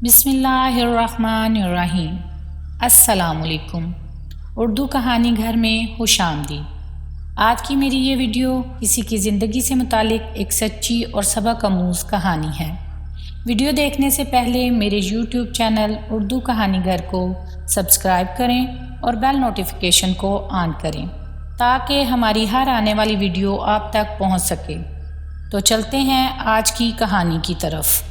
بسم اللہ الرحمن الرحیم۔ السلام علیکم۔ اردو کہانی گھر میں خوش آمدید۔ آج کی میری یہ ویڈیو کسی کی زندگی سے متعلق ایک سچی اور سبق آموز کہانی ہے۔ ویڈیو دیکھنے سے پہلے میرے یوٹیوب چینل اردو کہانی گھر کو سبسکرائب کریں اور بیل نوٹیفیکیشن کو آن کریں تاکہ ہماری ہر آنے والی ویڈیو آپ تک پہنچ سکے۔ تو چلتے ہیں آج کی کہانی کی طرف۔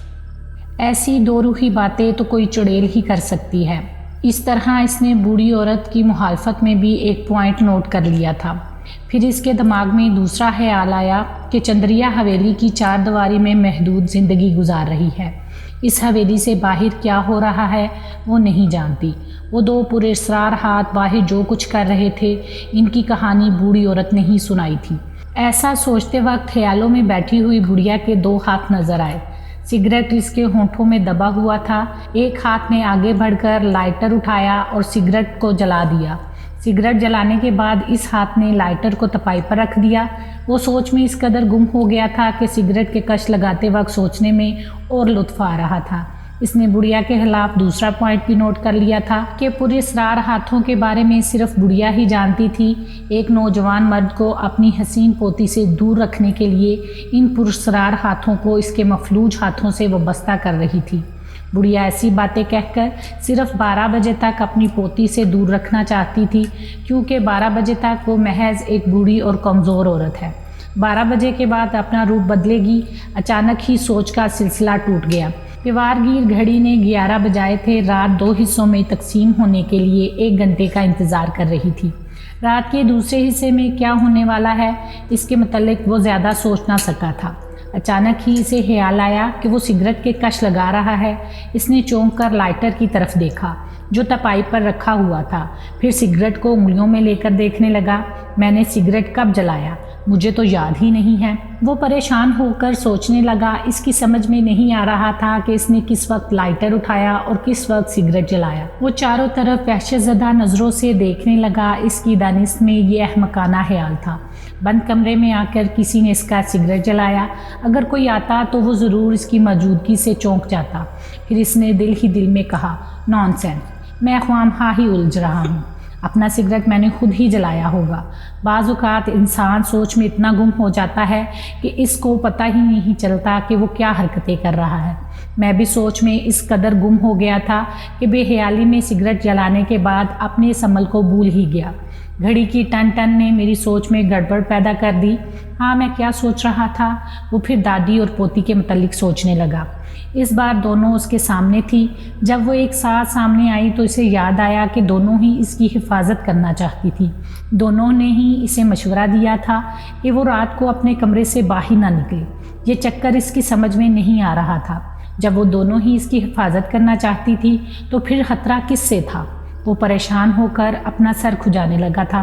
ایسی دو روحی باتیں تو کوئی چڑیل ہی کر سکتی ہے۔ اس طرح اس نے بوڑھی عورت کی مخالفت میں بھی ایک پوائنٹ نوٹ کر لیا تھا۔ پھر اس کے دماغ میں دوسرا خیال آیا کہ چندریا حویلی کی چار دیواری میں محدود زندگی گزار رہی ہے۔ اس حویلی سے باہر کیا ہو رہا ہے وہ نہیں جانتی۔ وہ دو پراسرار ہاتھ باہر جو کچھ کر رہے تھے ان کی کہانی بوڑھی عورت نے ہی سنائی تھی۔ ایسا سوچتے وقت خیالوں میں بیٹھی ہوئی بڑھیا کے دو ہاتھ نظر آئے۔ سگریٹ اس کے ہونٹوں میں دبا ہوا تھا۔ ایک ہاتھ نے آگے بڑھ کر لائٹر اٹھایا اور سگریٹ کو جلا دیا۔ سگریٹ جلانے کے بعد اس ہاتھ نے لائٹر کو تپائی پر رکھ دیا۔ وہ سوچ میں اس قدر گم ہو گیا تھا کہ سگریٹ کے کش لگاتے وقت سوچنے میں اور لطف آ رہا تھا۔ اس نے بڑھیا کے خلاف دوسرا پوائنٹ بھی نوٹ کر لیا تھا کہ پراسرار ہاتھوں کے بارے میں صرف بڑھیا ہی جانتی تھی۔ ایک نوجوان مرد کو اپنی حسین پوتی سے دور رکھنے کے لیے ان پراسرار ہاتھوں کو اس کے مفلوج ہاتھوں سے وابستہ کر رہی تھی۔ بڑھیا ایسی باتیں کہہ کر صرف 12 بجے تک اپنی پوتی سے دور رکھنا چاہتی تھی، کیونکہ 12 بجے تک وہ محض ایک بوڑھی اور کمزور عورت ہے۔ 12 بجے کے بعد اپنا روپ بدلے گی۔ اچانک ہی سوچ کا سلسلہ ٹوٹ گیا۔ دیوار گیر گھڑی نے 11 بجائے تھے۔ رات 2 حصوں میں تقسیم ہونے کے لیے 1 گھنٹے کا انتظار کر رہی تھی۔ رات کے دوسرے حصے میں کیا ہونے والا ہے اس کے متعلق وہ زیادہ سوچ نہ سکا تھا۔ اچانک ہی اسے خیال آیا کہ وہ سگریٹ کے کش لگا رہا ہے۔ اس نے چونک کر لائٹر کی طرف دیکھا جو تپائی پر رکھا ہوا تھا۔ پھر سگریٹ کو انگلیوں میں لے کر دیکھنے لگا۔ میں نے سگریٹ کب جلایا؟ مجھے تو یاد ہی نہیں ہے۔ وہ پریشان ہو کر سوچنے لگا۔ اس کی سمجھ میں نہیں آ رہا تھا کہ اس نے کس وقت لائٹر اٹھایا اور کس وقت سگریٹ جلایا۔ وہ چاروں طرف وحشت زدہ نظروں سے دیکھنے لگا۔ اس کی دانست میں یہ احمقانہ خیال تھا، بند کمرے میں آ کر کسی نے اس کا سگریٹ جلایا۔ اگر کوئی آتا تو وہ ضرور اس کی موجودگی سے چونک جاتا۔ پھر اس نے دل ہی دل میں کہا، نان سینس، میں خواہ ہی الجھ رہا ہوں۔ اپنا سگریٹ میں نے خود ہی جلایا ہوگا۔ بعض اوقات انسان سوچ میں اتنا گم ہو جاتا ہے کہ اس کو پتہ ہی نہیں چلتا کہ وہ کیا حرکتیں کر رہا ہے۔ میں بھی سوچ میں اس قدر گم ہو گیا تھا کہ بے خیالی میں سگریٹ جلانے کے بعد اپنے اس عمل کو بھول ہی گیا۔ گھڑی کی ٹن ٹن نے میری سوچ میں گڑبڑ پیدا کر دی۔ ہاں، میں کیا سوچ رہا تھا؟ وہ پھر دادی اور پوتی کے متعلق سوچنے لگا۔ اس بار دونوں اس کے سامنے تھی۔ جب وہ ایک ساتھ سامنے آئی تو اسے یاد آیا کہ دونوں ہی اس کی حفاظت کرنا چاہتی تھی۔ دونوں نے ہی اسے مشورہ دیا تھا کہ وہ رات کو اپنے کمرے سے باہر نہ نکلے۔ یہ چکر اس کی سمجھ میں نہیں آ رہا تھا۔ جب وہ دونوں ہی اس کی حفاظت کرنا چاہتی تھی تو پھر خطرہ کس سے تھا؟ وہ پریشان ہو کر اپنا سر کھجانے لگا تھا۔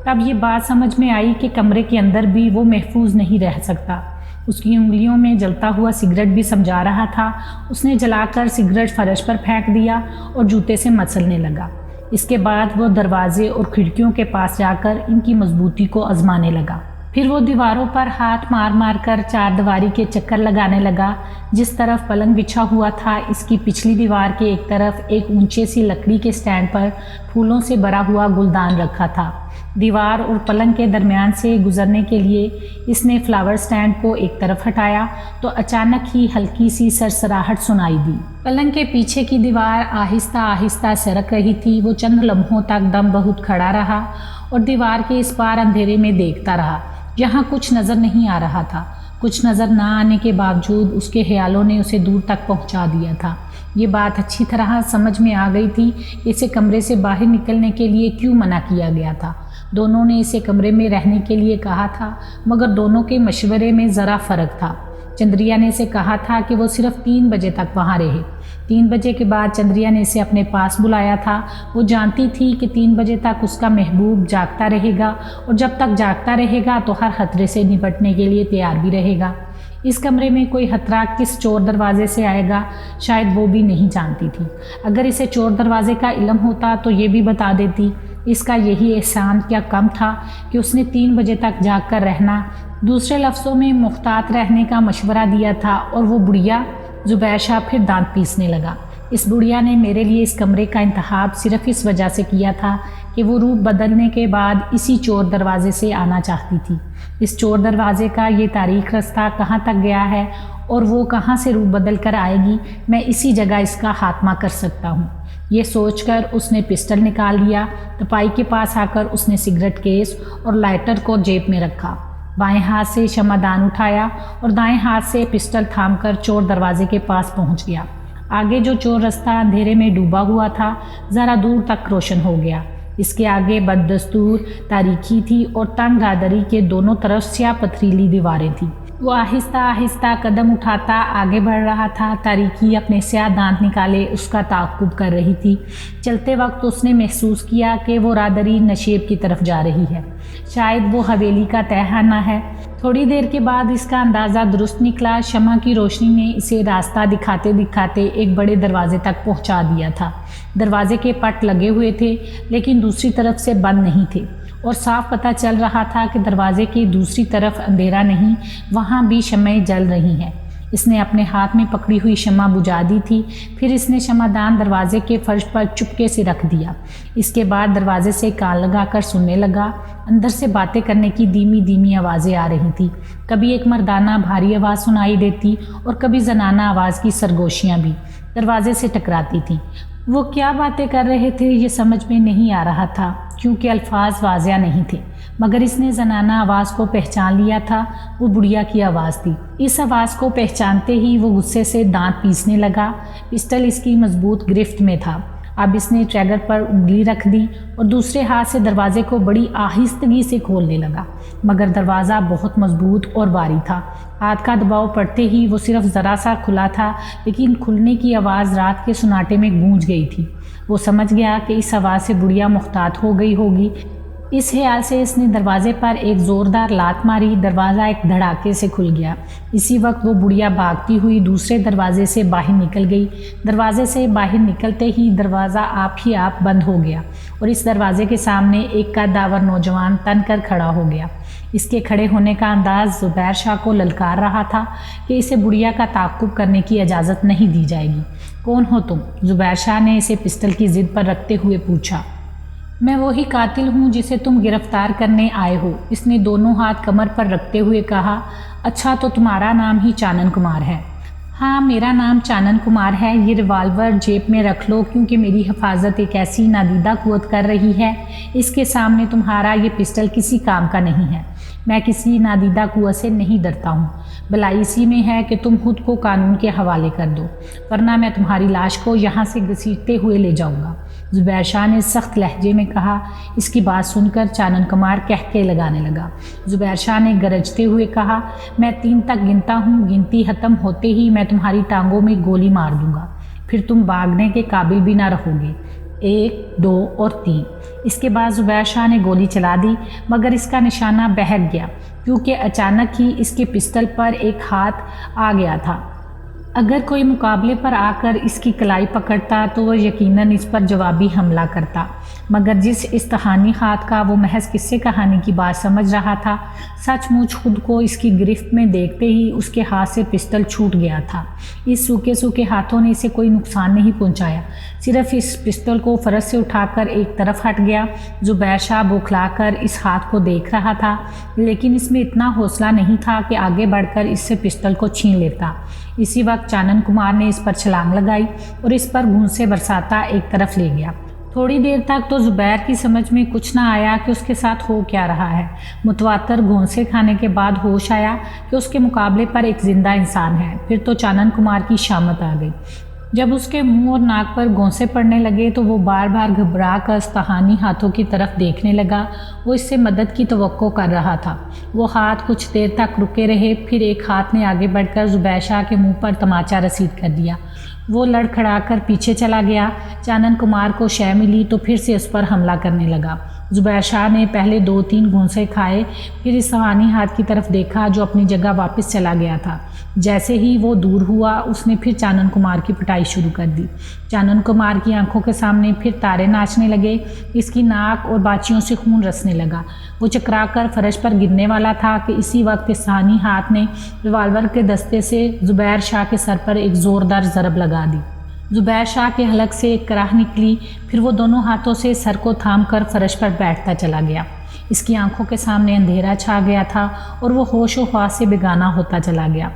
تب یہ بات سمجھ میں آئی کہ کمرے کے اندر بھی وہ محفوظ نہیں رہ سکتا۔ اس کی انگلیوں میں جلتا ہوا سگریٹ بھی سمجھا رہا تھا۔ اس نے جلا کر سگریٹ فرش پر پھینک دیا اور جوتے سے مچلنے لگا۔ اس کے بعد وہ دروازے اور کھڑکیوں کے پاس جا کر ان کی مضبوطی کو آزمانے لگا۔ پھر وہ دیواروں پر ہاتھ مار مار کر چار دیواری کے چکر لگانے لگا۔ جس طرف پلنگ بچھا ہوا تھا اس کی پچھلی دیوار کے ایک طرف ایک اونچے سی لکڑی کے سٹینڈ پر پھولوں سے بھرا ہوا گلدان رکھا تھا۔ دیوار اور پلنگ کے درمیان سے گزرنے کے لیے اس نے فلاور سٹینڈ کو ایک طرف ہٹایا تو اچانک ہی ہلکی سی سرسراہٹ سنائی دی۔ پلنگ کے پیچھے کی دیوار آہستہ آہستہ سرک رہی تھی۔ وہ چند لمحوں تک دم بہت کھڑا رہا اور دیوار کے اس پار اندھیرے میں دیکھتا رہا۔ یہاں کچھ نظر نہیں آ رہا تھا۔ کچھ نظر نہ آنے کے باوجود اس کے خیالوں نے اسے دور تک پہنچا دیا تھا۔ یہ بات اچھی طرح سمجھ میں آ گئی تھی کہ اسے کمرے سے باہر نکلنے کے لیے کیوں منع کیا گیا تھا۔ دونوں نے اسے کمرے میں رہنے کے لیے کہا تھا، مگر دونوں کے مشورے میں ذرا فرق تھا۔ چندریا نے اسے کہا تھا کہ وہ صرف 3 بجے تک وہاں رہے۔ 3 بجے کے بعد چندریا نے اسے اپنے پاس بلایا تھا۔ وہ جانتی تھی کہ 3 بجے تک اس کا محبوب جاگتا رہے گا اور جب تک جاگتا رہے گا تو ہر خطرے سے نپٹنے کے لیے تیار بھی رہے گا۔ اس کمرے میں کوئی خطرہ کس چور دروازے سے آئے گا شاید وہ بھی نہیں جانتی تھی۔ اگر اسے چور دروازے کا علم ہوتا تو یہ بھی بتا دیتی۔ اس کا یہی احسان کیا کم تھا کہ اس نے 3 بجے تک جاگ کر رہنا، دوسرے لفظوں میں محتاط رہنے کا مشورہ دیا تھا۔ اور وہ بڑھیا زبیر شاہ پھر دانت پیسنے لگا۔ اس بڑھیا نے میرے لیے اس کمرے کا انتخاب صرف اس وجہ سے کیا تھا کہ وہ روپ بدلنے کے بعد اسی چور دروازے سے آنا چاہتی تھی۔ اس چور دروازے کا یہ تاریخ رستہ کہاں تک گیا ہے اور وہ کہاں سے روپ بدل کر آئے گی، میں اسی جگہ اس کا خاتمہ کر سکتا ہوں۔ یہ سوچ کر اس نے پسٹل نکال لیا۔ تپائی کے پاس آ کر اس نے سگریٹ کیس اور لائٹر کو جیب میں رکھا، بائیں ہاتھ سے شمعدان اٹھایا اور دائیں ہاتھ سے پسٹل تھام کر چور دروازے کے پاس پہنچ گیا۔ آگے جو چور رستہ اندھیرے میں ڈوبا ہوا تھا ذرا دور تک روشن ہو گیا۔ اس کے آگے بددستور تاریکی تھی اور تنگ رادری کے دونوں طرف سیاہ پتھریلی دیواریں تھیں۔ وہ آہستہ آہستہ قدم اٹھاتا آگے بڑھ رہا تھا۔ تاریکی اپنے سیاہ دانت نکالے اس کا تعاقب کر رہی تھی۔ چلتے وقت اس نے محسوس کیا کہ وہ رادری نشیب کی طرف جا رہی ہے، شاید وہ حویلی کا تہخانہ ہے۔ تھوڑی دیر کے بعد اس کا اندازہ درست نکلا۔ شمع کی روشنی نے اسے راستہ دکھاتے دکھاتے ایک بڑے دروازے تک پہنچا دیا تھا۔ دروازے کے پٹ لگے ہوئے تھے لیکن دوسری طرف سے بند نہیں تھے اور صاف پتہ چل رہا تھا کہ دروازے کی دوسری طرف اندھیرا نہیں، وہاں بھی شمعیں جل رہی ہیں۔ اس نے اپنے ہاتھ میں پکڑی ہوئی شمع بجھا دی تھی، پھر اس نے شمعدان دروازے کے فرش پر چپکے سے رکھ دیا۔ اس کے بعد دروازے سے کان لگا کر سننے لگا۔ اندر سے باتیں کرنے کی دھیمی دھیمی آوازیں آ رہی تھیں۔ کبھی ایک مردانہ بھاری آواز سنائی دیتی اور کبھی زنانہ آواز کی سرگوشیاں بھی دروازے سے ٹکراتی تھیں۔ وہ کیا باتیں کر رہے تھے یہ سمجھ میں نہیں آ رہا تھا کیونکہ الفاظ واضح نہیں تھے، مگر اس نے زنانہ آواز کو پہچان لیا تھا۔ وہ بڑھیا کی آواز تھی۔ اس آواز کو پہچانتے ہی وہ غصے سے دانت پیسنے لگا۔ پسٹل اس کی مضبوط گرفت میں تھا۔ اب اس نے ٹریگر پر انگلی رکھ دی اور دوسرے ہاتھ سے دروازے کو بڑی آہستگی سے کھولنے لگا، مگر دروازہ بہت مضبوط اور بھاری تھا۔ ہاتھ کا دباؤ پڑتے ہی وہ صرف ذرا سا کھلا تھا، لیکن کھلنے کی آواز رات کے سناٹے میں گونج گئی تھی۔ وہ سمجھ گیا کہ اس آواز سے بڑھیا محتاط ہو گئی ہوگی۔ اس خیال سے اس نے دروازے پر ایک زوردار لات ماری۔ دروازہ ایک دھڑاکے سے کھل گیا۔ اسی وقت وہ بڑھیا بھاگتی ہوئی دوسرے دروازے سے باہر نکل گئی۔ دروازے سے باہر نکلتے ہی دروازہ آپ ہی آپ بند ہو گیا اور اس دروازے کے سامنے ایک قدآور نوجوان تن کر کھڑا ہو گیا۔ اس کے کھڑے ہونے کا انداز زبیر شاہ کو للکار رہا تھا کہ اسے بڑھیا کا تعاقب کرنے کی اجازت نہیں دی جائے گی۔ کون ہو تم؟ زبیر شاہ نے اسے پسٹل کی ضد پر رکھتے ہوئے پوچھا۔ میں وہی قاتل ہوں جسے تم گرفتار کرنے آئے ہو، اس نے دونوں ہاتھ کمر پر رکھتے ہوئے کہا۔ اچھا تو تمہارا نام ہی چانن کمار ہے؟ ہاں میرا نام چانن کمار ہے۔ یہ ریوالور جیب میں رکھ لو کیونکہ میری حفاظت ایک ایسی نادیدہ قوت کر رہی ہے، اس کے سامنے تمہارا یہ پسٹل کسی کام کا نہیں ہے۔ میں کسی نادیدہ قوت سے نہیں ڈرتا ہوں، بلائی اسی میں ہے کہ تم خود کو قانون کے حوالے کر دو، ورنہ میں تمہاری لاش کو یہاں سے گھسیٹتے ہوئے لے جاؤں گا، زبیر شاہ نے سخت لہجے میں کہا۔ اس کی بات سن کر چانن کمار کہکے لگانے لگا۔ زبیر شاہ نے گرجتے ہوئے کہا، میں 3 تک گنتا ہوں، گنتی ختم ہوتے ہی میں تمہاری ٹانگوں میں گولی مار دوں گا، پھر تم بھاگنے کے قابل بھی نہ رہو گے۔ 1 2 اور 3۔ اس کے بعد زبیر شاہ نے گولی چلا دی، مگر اس کا نشانہ بہک گیا کیونکہ اچانک ہی اس کے پسٹل پر ایک ہاتھ آ گیا تھا۔ اگر کوئی مقابلے پر آ کر اس کی کلائی پکڑتا تو وہ یقیناً اس پر جوابی حملہ کرتا، مگر جس استحانی ہاتھ کا وہ محض قصے کہانی کی بات سمجھ رہا تھا، سچ مچ خود کو اس کی گرفت میں دیکھتے ہی اس کے ہاتھ سے پسٹل چھوٹ گیا تھا۔ اس سوکھے سوکھے ہاتھوں نے اسے کوئی نقصان نہیں پہنچایا، صرف اس پسٹل کو فرش سے اٹھا کر ایک طرف ہٹ گیا۔ زبیر شاہ بوکھلا کر اس ہاتھ کو دیکھ رہا تھا، لیکن اس میں اتنا حوصلہ نہیں تھا کہ آگے بڑھ کر اس سے پسٹل کو چھین لیتا۔ اسی وقت چانن کمار نے اس پر چھلانگ لگائی اور اس پر گھونسے برساتا ایک طرف لے گیا۔ تھوڑی دیر تک تو زبیر کی سمجھ میں کچھ نہ آیا کہ اس کے ساتھ ہو کیا رہا ہے۔ متواتر گھونسے کھانے کے بعد ہوش آیا کہ اس کے مقابلے پر ایک زندہ انسان ہے۔ پھر تو چانن کمار کی شامت آ گئی۔ جب اس کے منہ اور ناک پر گھونسے پڑنے لگے تو وہ بار بار گھبرا کر استحانی ہاتھوں کی طرف دیکھنے لگا۔ وہ اس سے مدد کی توقع کر رہا تھا۔ وہ ہاتھ کچھ دیر تک رکے رہے، پھر ایک ہاتھ نے آگے بڑھ کر زبیر شاہ کے منہ پر تماچا رسید کر دیا۔ وہ لڑکھڑا کر پیچھے چلا گیا۔ چانن کمار کو شے ملی تو پھر سے اس پر حملہ کرنے لگا۔ زبیر شاہ نے پہلے 2-3 گھونسے کھائے، پھر اس روحانی ہاتھ کی طرف دیکھا جو اپنی جگہ واپس چلا گیا تھا۔ جیسے ہی وہ دور ہوا اس نے پھر چانن کمار کی پٹائی شروع کر دی۔ چانن کمار کی آنکھوں کے سامنے پھر تارے ناچنے لگے، اس کی ناک اور باچیوں سے خون رسنے لگا۔ وہ چکرا کر فرش پر گرنے والا تھا کہ اسی وقت استحانی ہاتھ نے ریوالور کے دستے سے زبیر شاہ کے سر پر ایک زوردار ضرب لگا دی۔ زبیر شاہ کے حلق سے ایک کراہ نکلی، پھر وہ دونوں ہاتھوں سے سر کو تھام کر فرش پر بیٹھتا چلا گیا۔ اس کی آنکھوں کے سامنے اندھیرا چھا گیا تھا اور وہ ہوش و حواس سے بیگانہ ہوتا چلا گیا۔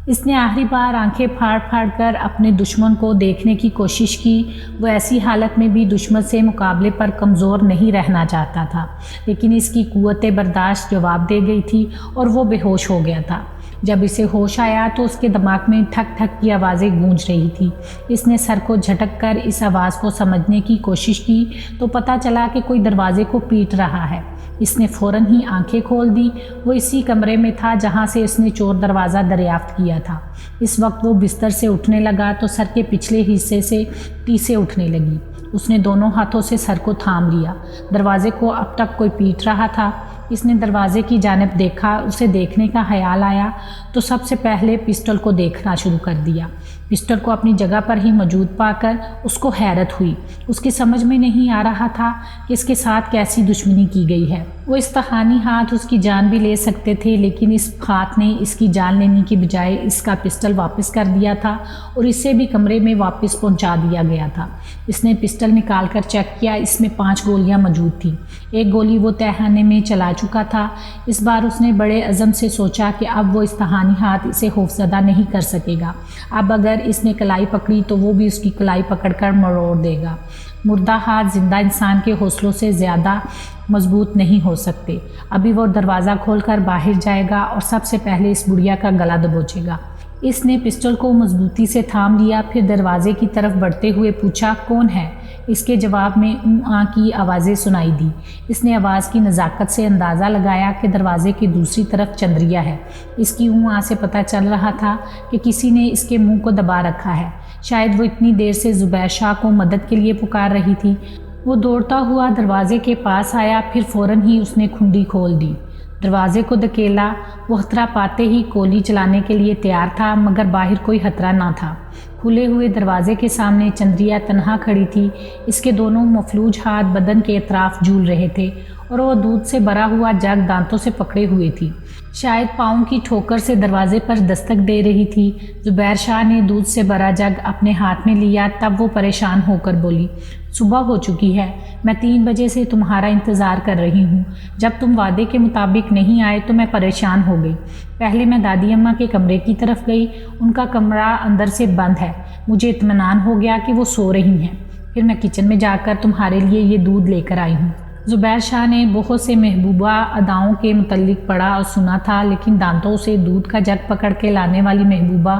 اس نے آخری بار آنکھیں پھاڑ پھاڑ کر اپنے دشمن کو دیکھنے کی کوشش کی۔ وہ ایسی حالت میں بھی دشمن سے مقابلے پر کمزور نہیں رہنا چاہتا تھا، لیکن اس کی قوت برداشت جواب دے گئی تھی اور وہ بے ہوش ہو گیا تھا۔ جب اسے ہوش آیا تو اس کے دماغ میں ٹھک ٹھک کی آوازیں گونج رہی تھی۔ اس نے سر کو جھٹک کر اس آواز کو سمجھنے کی کوشش کی تو پتہ چلا کہ کوئی دروازے کو پیٹ رہا ہے۔ اس نے فوراً ہی آنکھیں کھول دی۔ وہ اسی کمرے میں تھا جہاں سے اس نے چور دروازہ دریافت کیا تھا۔ اس وقت وہ بستر سے اٹھنے لگا تو سر کے پچھلے حصے سے ٹیسیں اٹھنے لگی۔ اس نے دونوں ہاتھوں سے سر کو تھام لیا۔ دروازے کو اب تک کوئی پیٹ رہا تھا۔ اس نے دروازے کی جانب دیکھا۔ اسے دیکھنے کا خیال آیا تو سب سے پہلے پسٹل کو دیکھنا شروع کر دیا۔ پسٹل کو اپنی جگہ پر ہی موجود پا کر اس کو حیرت ہوئی۔ اس کی سمجھ میں نہیں آ رہا تھا کہ اس کے ساتھ کیسی دشمنی کی گئی ہے۔ وہ استحانی ہاتھ اس کی جان بھی لے سکتے تھے، لیکن اس ہاتھ نے اس کی جان لینے کی بجائے اس کا پسٹل واپس کر دیا تھا اور اسے بھی کمرے میں واپس پہنچا دیا گیا تھا۔ اس نے پسٹل نکال کر چیک کیا۔ اس میں 5 گولیاں موجود تھیں۔ ایک گولی وہ تہخانے میں چلا چکا تھا۔ اس بار اس نے بڑے عزم سے سوچا کہ اب وہ استحانی ہاتھ اسے خوفزدہ نہیں کر سکے گا۔ اب اگر اس نے کلائی پکڑی تو وہ بھی اس کی کلائی پکڑ کر مروڑ دے گا۔ مردہ ہاتھ زندہ انسان کے حوصلوں سے زیادہ مضبوط نہیں ہو سکتے۔ ابھی وہ دروازہ کھول کر باہر جائے گا اور سب سے پہلے اس بڑھیا کا گلا دبوچے گا۔ اس نے پسٹل کو مضبوطی سے تھام لیا، پھر دروازے کی طرف بڑھتے ہوئے پوچھا، کون ہے؟ اس کے جواب میں اوں آ کی آوازیں سنائی دی۔ اس نے آواز کی نزاکت سے اندازہ لگایا کہ دروازے کی دوسری طرف چندریا ہے۔ اس کی اوں آ سے پتہ چل رہا تھا کہ کسی نے اس کے منہ کو دبا رکھا ہے۔ شاید وہ اتنی دیر سے زبیر شاہ کو مدد کے لیے پکار رہی تھی۔ وہ دوڑتا ہوا دروازے کے پاس آیا، پھر فوراً ہی اس نے کھنڈی کھول دی۔ دروازے کو دھکیلا۔ وہ خطرہ پاتے ہی گولی چلانے کے لیے تیار تھا، مگر باہر کوئی خطرہ نہ تھا۔ کھلے ہوئے دروازے کے سامنے چندریا تنہا کھڑی تھی۔ اس کے دونوں مفلوج ہاتھ بدن کے اطراف جھول رہے تھے اور وہ دودھ سے بھرا ہوا جگ دانتوں سے پکڑے ہوئے تھی۔ شاید پاؤں کی ٹھوکر سے دروازے پر دستک دے رہی تھی۔ زبیر شاہ نے دودھ سے بھرا جگ اپنے ہاتھ میں لیا، تب وہ پریشان ہو کر بولی، صبح ہو چکی ہے، میں 3 بجے سے تمہارا انتظار کر رہی ہوں۔ جب تم وعدے کے مطابق نہیں آئے تو میں پریشان ہو گئی۔ پہلے میں دادی اماں کے کمرے کی طرف گئی، ان کا کمرہ اندر سے بند ہے۔ مجھے اطمینان ہو گیا کہ وہ سو رہی ہیں۔ پھر میں کچن میں جا کر تمہارے لیے یہ دودھ لے کر آئی ہوں۔ زبیر شاہ نے بہت سے محبوبہ اداؤں کے متعلق پڑھا اور سنا تھا، لیکن دانتوں سے دودھ کا جگ پکڑ کے لانے والی محبوبہ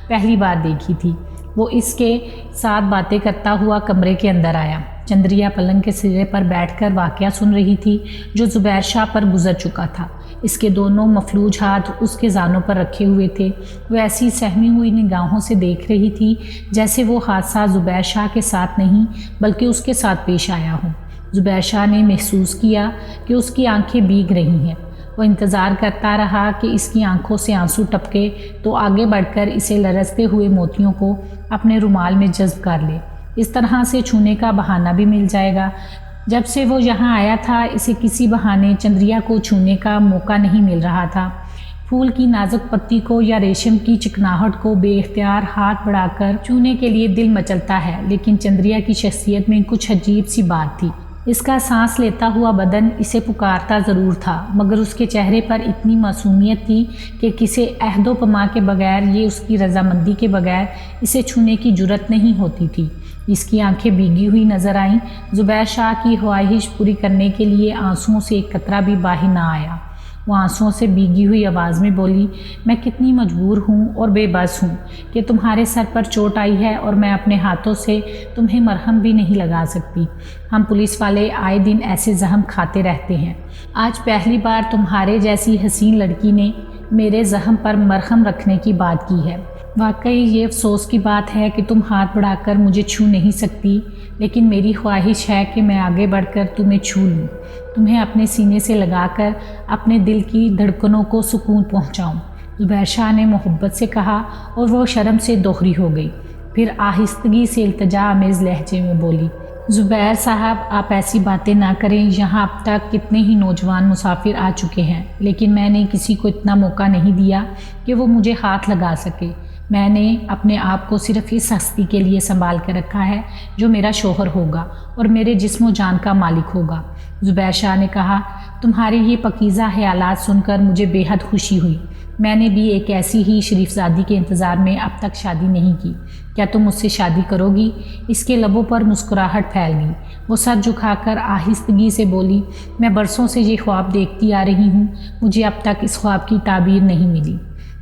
پہلی بار دیکھی تھی۔ وہ اس کے ساتھ باتیں کرتا ہوا کمرے کے اندر آیا۔ چندریا پلنگ کے سرے پر بیٹھ کر واقعہ سن رہی تھی جو زبیر شاہ پر گزر چکا تھا۔ اس کے دونوں مفلوج ہاتھ اس کے زانوں پر رکھے ہوئے تھے۔ وہ ایسی سہمی ہوئی نگاہوں سے دیکھ رہی تھی جیسے وہ حادثہ زبیر شاہ کے ساتھ نہیں بلکہ اس کے ساتھ پیش آیا ہو۔ زبیر شاہ نے محسوس کیا کہ اس کی آنکھیں بھیگ رہی ہیں۔ وہ انتظار کرتا رہا کہ اس کی آنکھوں سے آنسو ٹپکے تو آگے بڑھ کر اسے لرزتے ہوئے موتیوں کو اپنے رومال میں جذب کر لے۔ اس طرح سے چھونے کا بہانہ بھی مل جائے گا۔ جب سے وہ یہاں آیا تھا اسے کسی بہانے چندریا کو چھونے کا موقع نہیں مل رہا تھا۔ پھول کی نازک پتی کو یا ریشم کی چکناہٹ کو بے اختیار ہاتھ بڑھا کر چھونے کے لیے دل مچلتا ہے، لیکن چندریا کی شخصیت میں کچھ عجیب سی بات تھی۔ اس کا سانس لیتا ہوا بدن اسے پکارتا ضرور تھا، مگر اس کے چہرے پر اتنی معصومیت تھی کہ کسی عہد و پما کے بغیر، یہ اس کی رضامندی کے بغیر اسے چھونے کی جرت نہیں ہوتی تھی۔ اس کی آنکھیں بھیگی ہوئی نظر آئیں۔ زبیر شاہ کی خواہش پوری کرنے کے لیے آنسوؤں سے ایک قطرہ بھی باہر نہ آیا۔ وہ آنسوؤں سے بھیگی ہوئی آواز میں بولی، میں کتنی مجبور ہوں اور بے بس ہوں کہ تمہارے سر پر چوٹ آئی ہے اور میں اپنے ہاتھوں سے تمہیں مرہم بھی نہیں لگا سکتی۔ ہم پولیس والے آئے دن ایسے زخم کھاتے رہتے ہیں۔ آج پہلی بار تمہارے جیسی حسین لڑکی نے میرے زخم پر مرہم رکھنے کی بات کی ہے۔ واقعی یہ افسوس کی بات ہے کہ تم ہاتھ بڑھا کر مجھے چھو نہیں سکتی، لیکن میری خواہش ہے کہ میں آگے بڑھ کر تمہیں چھو لوں، تمہیں اپنے سینے سے لگا کر اپنے دل کی دھڑکنوں کو سکون پہنچاؤں۔ زبیر شاہ نے محبت سے کہا اور وہ شرم سے دوہری ہو گئی۔ پھر آہستگی سے التجا آمیز لہجے میں بولی، زبیر صاحب آپ ایسی باتیں نہ کریں، یہاں اب تک کتنے ہی نوجوان مسافر آ چکے ہیں، لیکن میں نے کسی کو اتنا موقع نہیں دیا کہ وہ مجھے ہاتھ لگا سکے۔ میں نے اپنے آپ کو صرف اس ہستی کے لیے سنبھال کے رکھا ہے جو میرا شوہر ہوگا اور میرے جسم و جان کا مالک ہوگا۔ زبیر شاہ نے کہا، تمہارے یہ پاکیزہ خیالات سن کر مجھے بے حد خوشی ہوئی۔ میں نے بھی ایک ایسی ہی شریف زادی کے انتظار میں اب تک شادی نہیں کی۔ کیا تم مجھ سے شادی کرو گی؟ اس کے لبوں پر مسکراہٹ پھیل گئی۔ وہ سر جھکا کر آہستگی سے بولی، میں برسوں سے یہ خواب دیکھتی آ رہی ہوں، مجھے اب تک اس خواب کی تعبیر نہیں ملی۔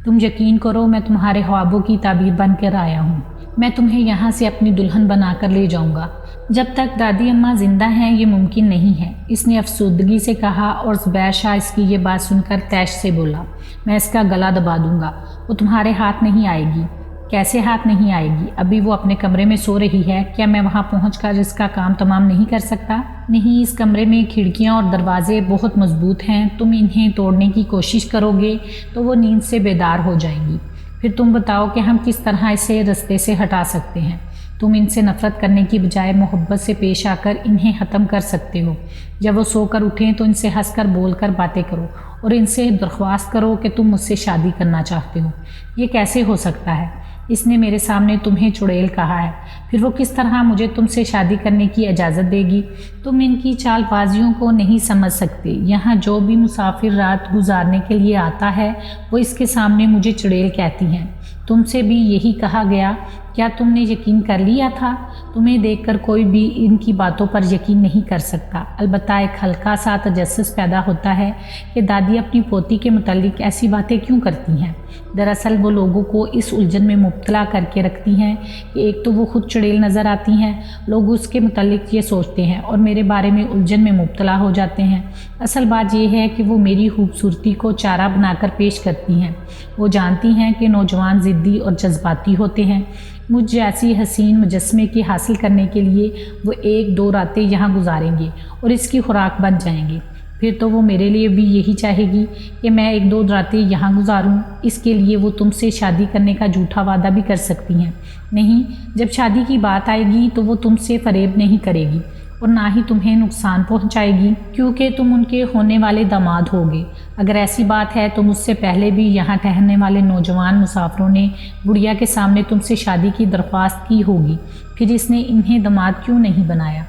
تم یقین کرو، میں تمہارے خوابوں کی تعبیر بن کر آیا ہوں۔ میں تمہیں یہاں سے اپنی دلہن بنا کر لے جاؤں گا۔ جب تک دادی اماں زندہ ہیں یہ ممکن نہیں ہے، اس نے افسردگی سے کہا، اور زبیر شاہ اس کی یہ بات سن کر طیش سے بولا، میں اس کا گلا دبا دوں گا، وہ تمہارے ہاتھ نہیں آئے گی۔ کیسے ہاتھ نہیں آئے گی؟ ابھی وہ اپنے کمرے میں سو رہی ہے، کیا میں وہاں پہنچ کر اس کا کام تمام نہیں کر سکتا؟ نہیں، اس کمرے میں کھڑکیاں اور دروازے بہت مضبوط ہیں، تم انہیں توڑنے کی کوشش کرو گے تو وہ نیند سے بیدار ہو جائیں گی۔ پھر تم بتاؤ کہ ہم کس طرح اسے رستے سے ہٹا سکتے ہیں۔ تم ان سے نفرت کرنے کی بجائے محبت سے پیش آ کر انہیں ختم کر سکتے ہو۔ جب وہ سو کر اٹھیں تو ان سے ہنس کر بول کر باتیں کرو اور ان سے درخواست کرو کہ تم مجھ سے شادی کرنا چاہتے ہو۔ یہ کیسے ہو سکتا ہے؟ اس نے میرے سامنے تمہیں چڑیل کہا ہے، پھر وہ کس طرح مجھے تم سے شادی کرنے کی اجازت دے گی؟ تم ان کی چال بازیوں کو نہیں سمجھ سکتے۔ یہاں جو بھی مسافر رات گزارنے کے لیے آتا ہے وہ اس کے سامنے مجھے چڑیل کہتی ہیں۔ تم سے بھی یہی کہا گیا، کیا تم نے یقین کر لیا تھا؟ تمہیں دیکھ کر کوئی بھی ان کی باتوں پر یقین نہیں کر سکتا۔ البتہ ایک ہلکا سا تجسس پیدا ہوتا ہے کہ دادی اپنی پوتی کے متعلق ایسی باتیں کیوں کرتی ہیں۔ دراصل وہ لوگوں کو اس الجھن میں مبتلا کر کے رکھتی ہیں کہ ایک تو وہ خود چڑیل نظر آتی ہیں، لوگ اس کے متعلق یہ سوچتے ہیں اور میرے بارے میں الجھن میں مبتلا ہو جاتے ہیں۔ اصل بات یہ ہے کہ وہ میری خوبصورتی کو چارہ بنا کر پیش کرتی ہیں۔ وہ جانتی ہیں کہ نوجوان ضدی اور جذباتی ہوتے ہیں۔ مجھ جیسی حسین مجسمے کی حاصل کرنے کے لیے وہ 1-2 راتیں یہاں گزاریں گے اور اس کی خوراک بن جائیں گے۔ پھر تو وہ میرے لیے بھی یہی چاہے گی کہ میں 1-2 راتیں یہاں گزاروں۔ اس کے لیے وہ تم سے شادی کرنے کا جھوٹا وعدہ بھی کر سکتی ہیں۔ نہیں، جب شادی کی بات آئے گی تو وہ تم سے فریب نہیں کرے گی اور نہ ہی تمہیں نقصان پہنچائے گی، کیونکہ تم ان کے ہونے والے داماد ہوگے۔ اگر ایسی بات ہے تو مجھ سے پہلے بھی یہاں ٹہلنے والے نوجوان مسافروں نے گڑیا کے سامنے تم سے شادی کی درخواست کی ہوگی، پھر اس نے انہیں داماد کیوں نہیں بنایا؟